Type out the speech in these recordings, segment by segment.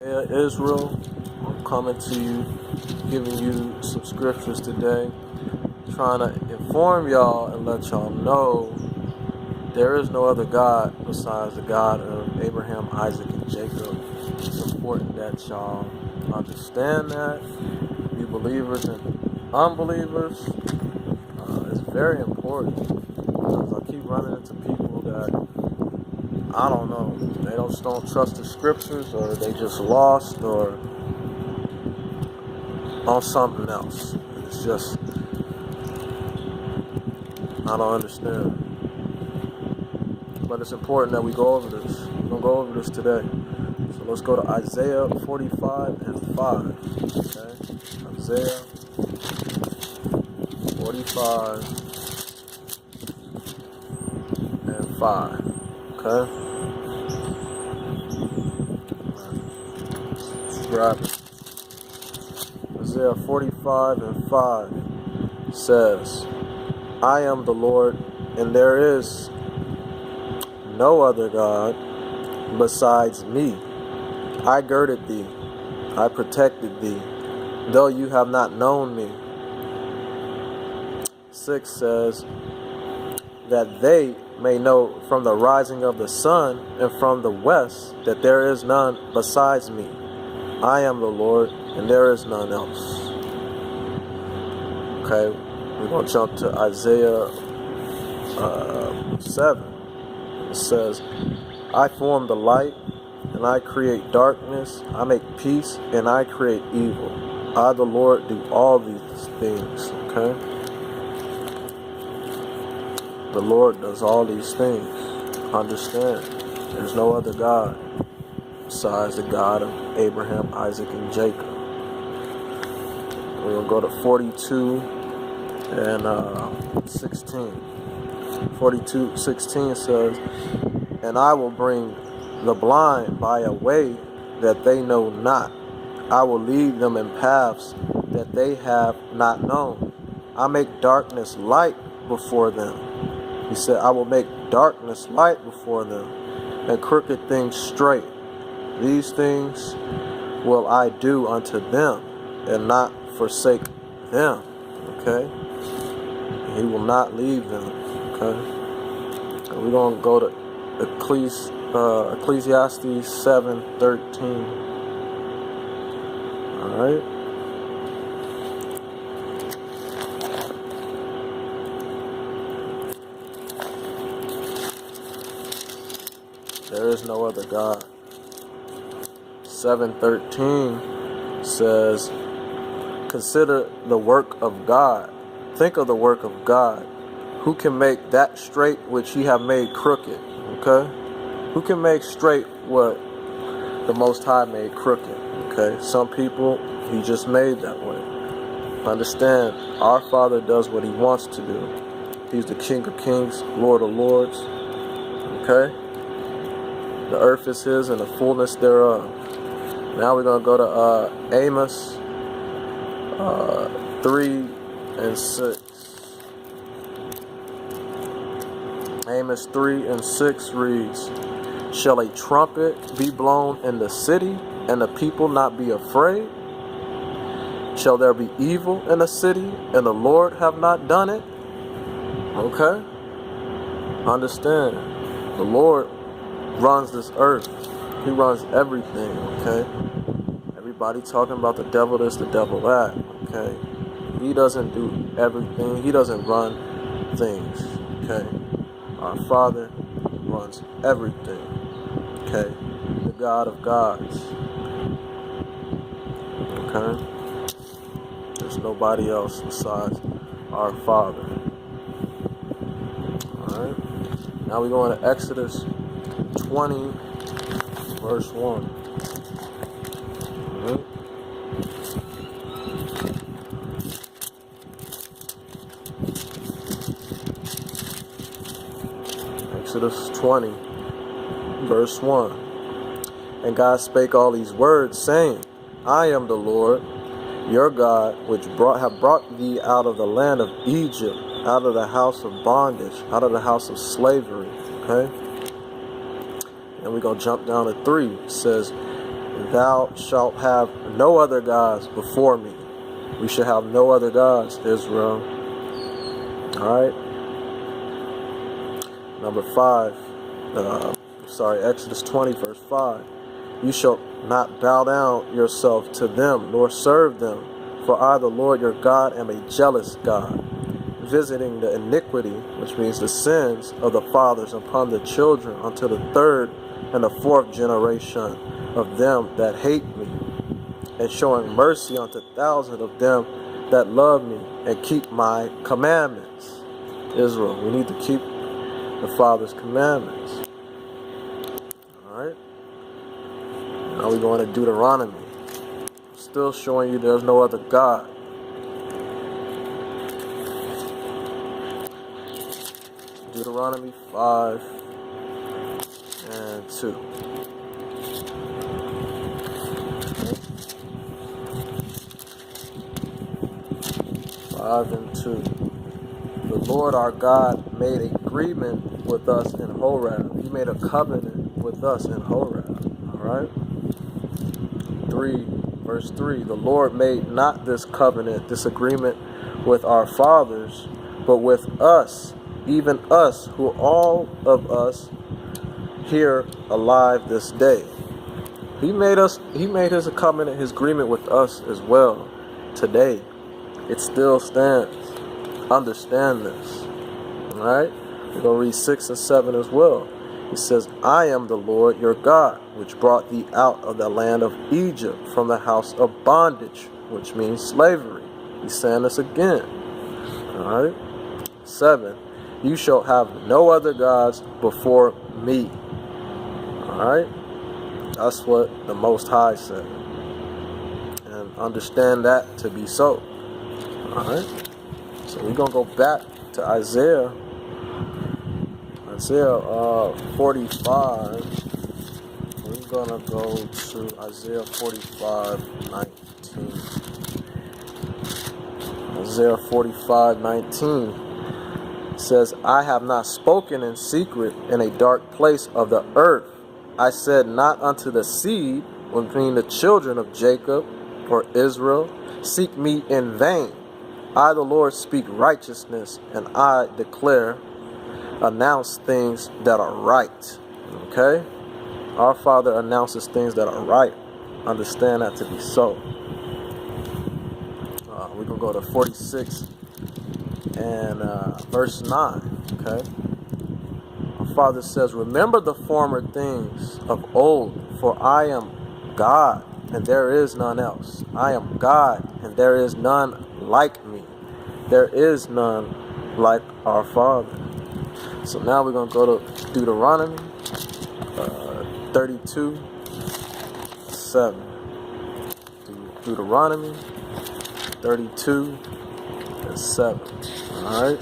Yeah, Israel, I'm coming to you, giving you some scriptures today, trying to inform y'all and let y'all know there is no other God besides the God of Abraham, Isaac, and Jacob. It's important that y'all understand that. You believers and unbelievers, it's very important because I keep running into people that I don't know. They don't trust the scriptures, or they just lost, or on something else. It's just, I don't understand. But it's important that we go over this. We're going to go over this today. So let's go to Isaiah 45 and 5. Okay? Isaiah 45 and 5. Okay? Grab it. Isaiah 45 and 5 says, I am the Lord, and there is no other God besides me. I girded thee, I protected thee, though you have not known me. 6 says, that they may know from the rising of the sun and from the west that there is none besides me. I am the Lord, and there is none else. Okay, we're going to jump to Isaiah 7. It says, I form the light, and I create darkness. I make peace, and I create evil. I, the Lord, do all these things. Okay? The Lord does all these things. Understand, there's no other God besides the God of Abraham, Isaac, and Jacob. We're going to go to 42 and 16. 42:16 says, and I will bring the blind by a way that they know not. I will lead them in paths that they have not known. I make darkness light before them. He said, I will make darkness light before them, and crooked things straight. These things will I do unto them, and not forsake them. Okay? He will not leave them. Okay? And we're going to go to Ecclesiastes 7:13. Alright? There is no other God. 7:13 says, consider the work of God. Think of the work of God. Who can make that straight which he have made crooked? Okay? Who can make straight what the Most High made crooked? Okay? Some people, he just made that way. Understand, our Father does what he wants to do. He's the King of Kings, Lord of Lords. Okay? The earth is his and the fullness thereof. Now we're going to go to Amos 3 and 6. Amos 3 and 6 reads, shall a trumpet be blown in the city, and the people not be afraid? Shall there be evil in the city, and the Lord have not done it? Okay? Understand, the Lord runs this earth. He runs everything, okay? Everybody talking about the devil this, the devil that, okay? He doesn't do everything. He doesn't run things, okay? Our Father runs everything, okay? The God of gods, okay? There's nobody else besides our Father. Alright? Now we're going to Exodus 20, verse 1. Alright? Exodus 20, verse 1. And God spake all these words, saying, I am the Lord, your God, which have brought thee out of the land of Egypt, out of the house of bondage, out of the house of slavery. Okay? And we're going to jump down to 3. It says, thou shalt have no other gods before me. We should have no other gods, Israel. Alright. Number 5. Exodus 20, verse 5. You shall not bow down yourself to them, nor serve them. For I, the Lord your God, am a jealous God, visiting the iniquity, which means the sins of the fathers upon the children, unto the 3rd and the 4th generation of them that hate me, and showing mercy unto thousands of them that love me and keep my commandments. Israel, we need to keep the Father's commandments. Alright? Now we're going to Deuteronomy. Still showing you there's no other God. Deuteronomy 5 and 2. 5 and 2. The Lord our God made agreement with us in Horeb. He made a covenant with us in Horeb. Alright? 3, verse 3. The Lord made not this covenant, this agreement with our fathers, but with us, even us, who all of us here alive this day. He made his covenant, his agreement with us as well today. It still stands. Understand this. Alright? We're going to read 6 and 7 as well. He says, I am the Lord your God, which brought thee out of the land of Egypt from the house of bondage, which means slavery. He's saying this again. Alright? 7. You shall have no other gods before me. Alright? That's what the Most High said. And understand that to be so. Alright? So we're going to go back to Isaiah 45. We're going to go to Isaiah 45:19. Isaiah 45:19 says, I have not spoken in secret in a dark place of the earth. I said not unto the seed, between the children of Jacob or Israel, seek me in vain. I, the Lord, speak righteousness, and I declare, announce things that are right. Okay? Our Father announces things that are right. Understand that to be so. We're going to go to 46 and verse 9. Okay? Our Father says, remember the former things of old, for I am God, and there is none else. I am God, and there is none like me. There is none like our Father. So now we're going to go to Deuteronomy 32:7. Deuteronomy 32:7. Alright?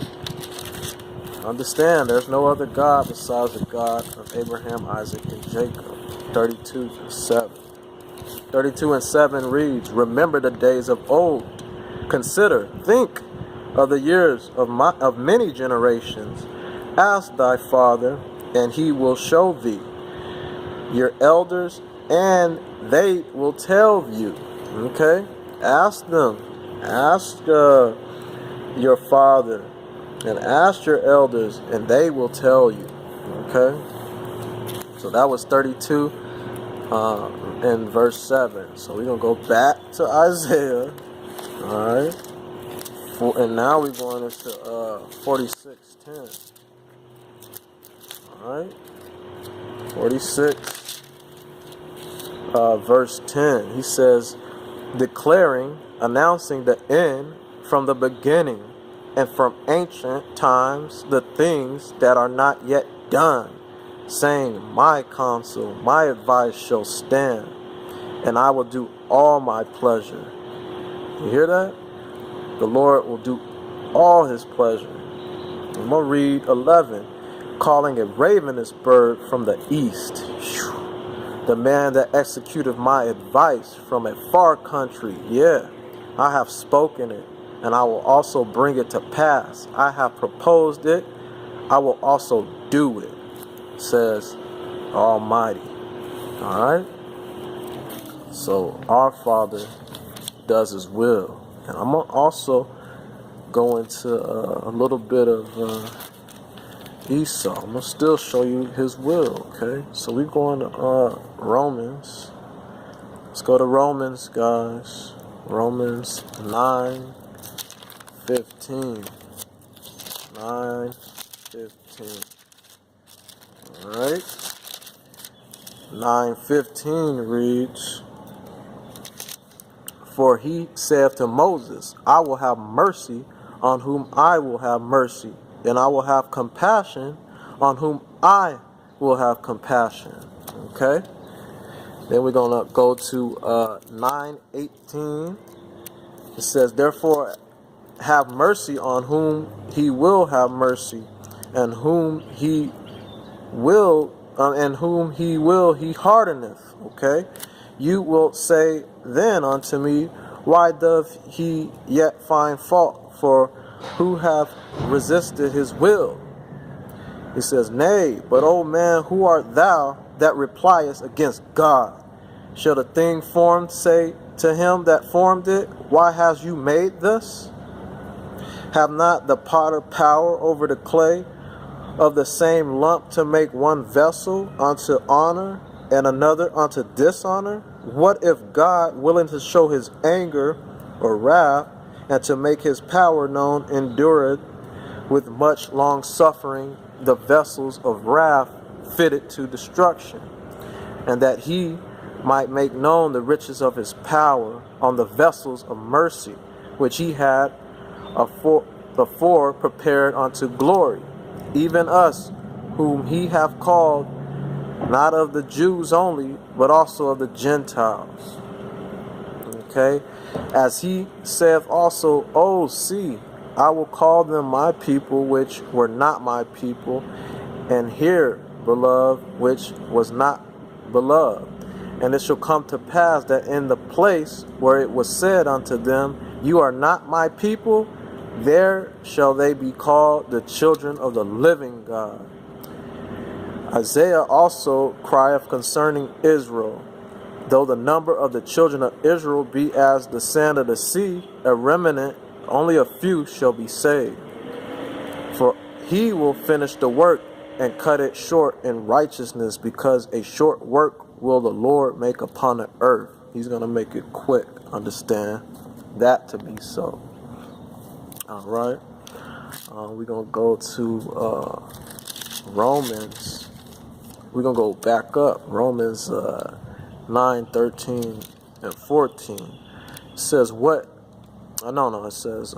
Understand, there's no other God besides the God of Abraham, Isaac, and Jacob. 32:7. 32:7 reads, remember the days of old. Consider, think of the years of many generations. Ask thy father, and he will show thee. Your elders, and they will tell you. Okay? Ask them. Ask your father, and ask your elders, and they will tell you. Okay? So that was 32 in verse 7. So we're going to go back to Isaiah. Alright? And now we're going into 46:10. Alright? 46 verse 10. He says, declaring, announcing the end from the beginning, and from ancient times the things that are not yet done, saying, my counsel, my advice shall stand, and I will do all my pleasure. You hear that? The Lord will do all his pleasure. I'm going to read 11. Calling a ravenous bird from the east. The man that executeth my advice from a far country. Yeah, I have spoken it, and I will also bring it to pass. I have proposed it, I will also do it, says Almighty. Alright? So our Father does His will. And I'm going to also go into a little bit of Esau. I'm going to still show you his will, okay? So we're going to Romans. Let's go to Romans, guys. Romans 9:15. 9:15. Alright. 9:15 reads, For he saith to Moses, I will have mercy on whom I will have mercy, and I will have compassion on whom I will have compassion. Okay? Then we're going to go to 9:18. It says, Therefore have mercy on whom he will have mercy, and whom he will he hardeneth. Okay? You will say then unto me, Why doth he yet find fault? For who hath resisted his will? He says, Nay, but O man, who art thou that repliest against God? Shall the thing formed say to him that formed it, Why hast you made this? Have not the potter power over the clay of the same lump to make one vessel unto honor and another unto dishonor? What if God, willing to show his anger or wrath, and to make his power known, endured with much long suffering the vessels of wrath fitted to destruction, and that he might make known the riches of his power on the vessels of mercy, which he had before prepared unto glory, even us, whom he hath called, not of the Jews only, but also of the Gentiles. Okay? As he saith also, Oh, see, I will call them my people, which were not my people, and hear, beloved, which was not beloved. And it shall come to pass that in the place where it was said unto them, You are not my people, there shall they be called the children of the living God. Isaiah also crieth concerning Israel, Though the number of the children of Israel be as the sand of the sea, a remnant, only a few shall be saved. For he will finish the work and cut it short in righteousness, because a short work will the Lord make upon the earth. He's going to make it quick. Understand that to be so. All right. We're going to go to Romans. We're going to go back up. Romans 9:13 and 14. It says, it says,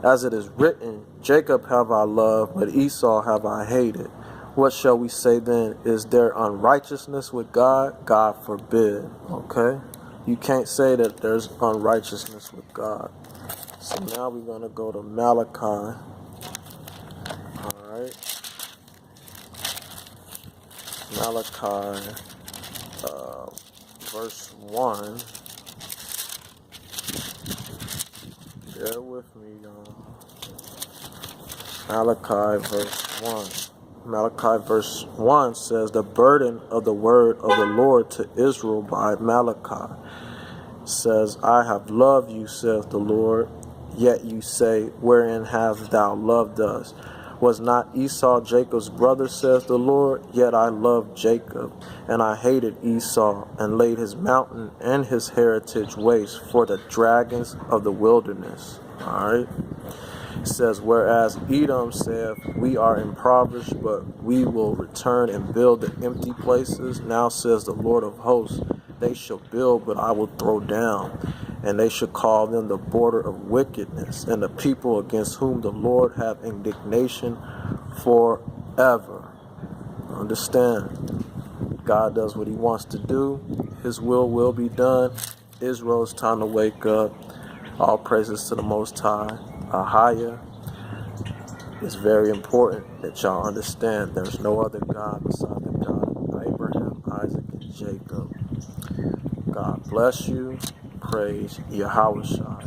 as it is written, Jacob have I loved, but Esau have I hated. What shall we say then? Is there unrighteousness with God? God forbid. Okay? You can't say that there's unrighteousness with God. So now we're going to go to Malachi. All right. Malachi, verse 1. Bear with me, y'all. Malachi, verse 1. Malachi verse 1 says, The burden of the word of the Lord to Israel by Malachi says, I have loved you, saith the Lord. Yet you say, Wherein hast thou loved us? Was not Esau Jacob's brother, saith the Lord? Yet I loved Jacob, and I hated Esau, and laid his mountain and his heritage waste for the dragons of the wilderness. All right. It says, Whereas Edom saith, We are impoverished, but we will return and build the empty places. Now says the Lord of hosts, They shall build, but I will throw down. And they shall call them the border of wickedness, and the people against whom the Lord hath indignation forever. Understand, God does what he wants to do. His will be done. Israel, it's time to wake up. All praises to the Most High. Ahaya. It's very important that y'all understand there's no other God beside the God of Abraham, Isaac, and Jacob. God bless you. Praise Yahweh Shai.